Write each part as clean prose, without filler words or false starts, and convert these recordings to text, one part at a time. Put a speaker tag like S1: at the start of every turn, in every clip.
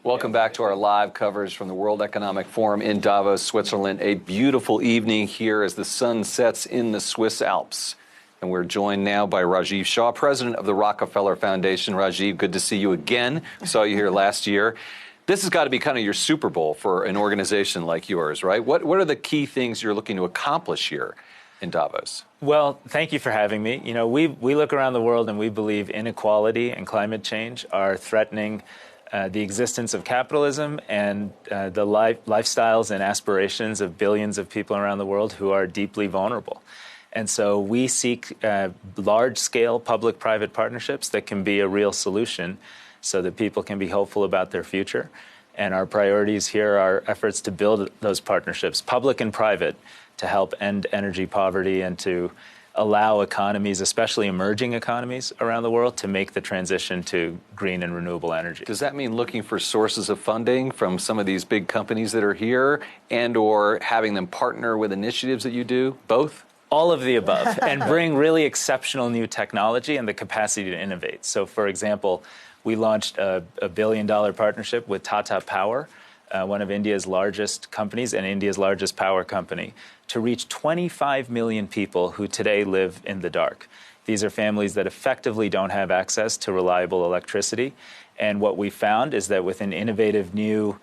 S1: Welcome back to our live coverage from the World Economic Forum in Davos, Switzerland. A beautiful evening here as the sun sets in the Swiss Alps. And we're joined now by Rajiv Shah, president of the Rockefeller Foundation. Rajiv, good to see you again. Saw you here last year. This has got to be kind of your Super Bowl for an organization like yours, right? What are the key things you're looking to accomplish here in Davos?
S2: Well, thank you for having me. You know, we look around the world and we believe inequality and climate change are threatening the existence of capitalism and the lifestyles and aspirations of billions of people around the world who are deeply vulnerable. And so we seek large-scale public-private partnerships that can be a real solution so that people can be hopeful about their future. And our priorities here are efforts to build those partnerships, public and private, to help end energy poverty and to allow economies, especially emerging economies around the world, to make the transition to green and renewable energy.
S1: Does that mean looking for sources of funding from some of these big companies that are here and or having them partner with initiatives that you do? Both?
S2: All of the above, and bring really exceptional new technology and the capacity to innovate. So, for example, we launched a $1 billion partnership with Tata Power, one of India's largest companies and India's largest power company, to reach 25 million people who today live in the dark. These are families that effectively don't have access to reliable electricity. And what we found is that with an innovative new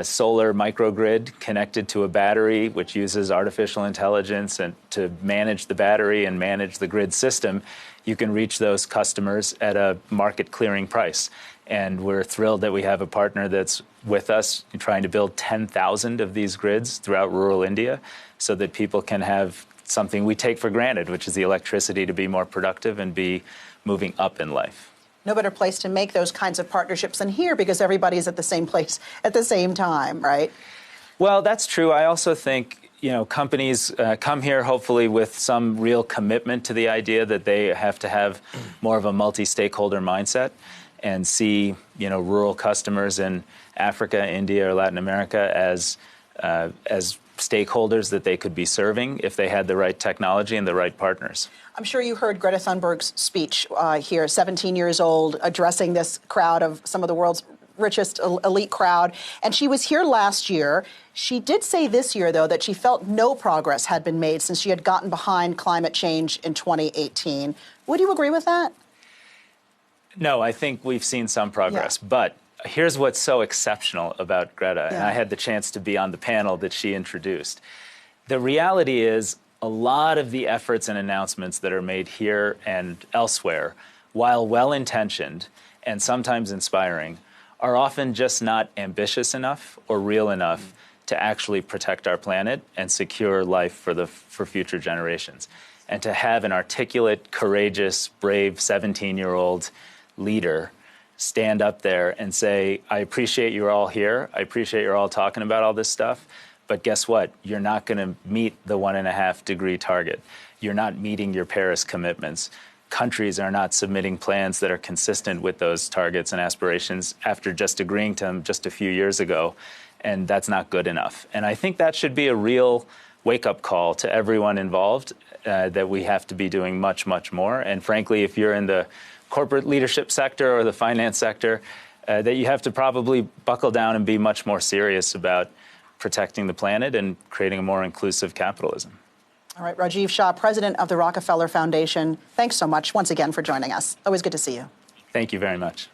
S2: solar microgrid connected to a battery, which uses artificial intelligence and to manage the battery and manage the grid system, you can reach those customers at a market clearing price. And we're thrilled that we have a partner that's with us trying to build 10,000 of these grids throughout rural India so that people can have something we take for granted, which is the electricity to be more productive and be moving up in life.
S3: No better place to make those kinds of partnerships than here because everybody's at the same place at the same time, right?
S2: Well, that's true. I also think, you know, companies come here hopefully with some real commitment to the idea that they have to have more of a multi-stakeholder mindset and see, you know, rural customers in Africa, India, or Latin America as stakeholders that they could be serving if they had the right technology and the right partners.
S3: I'm sure you heard Greta Thunberg's speech here, 17 years old, addressing this crowd of some of the world's richest elite crowd. And she was here last year. She did say this year, though, that she felt no progress had been made since she had gotten behind climate change in 2018. Would you agree with that?
S2: No, I think we've seen some progress. Yeah. But here's what's so exceptional about Greta, and I had the chance to be on the panel that she introduced. The reality is a lot of the efforts and announcements that are made here and elsewhere, while well-intentioned and sometimes inspiring, are often just not ambitious enough or real enough to actually protect our planet and secure life for future generations. And to have an articulate, courageous, brave 17-year-old leader stand up there and say, I appreciate you're all here. I appreciate you're all talking about all this stuff. But guess what? You're not going to meet the 1.5-degree target. You're not meeting your Paris commitments. Countries are not submitting plans that are consistent with those targets and aspirations after just agreeing to them just a few years ago. And that's not good enough. And I think that should be a real wake-up call to everyone involved that we have to be doing much, much more. And frankly, if you're in the corporate leadership sector or the finance sector, that you have to probably buckle down and be much more serious about protecting the planet and creating a more inclusive capitalism.
S3: All right, Rajiv Shah, president of the Rockefeller Foundation, thanks so much once again for joining us. Always good to see you.
S2: Thank you very much.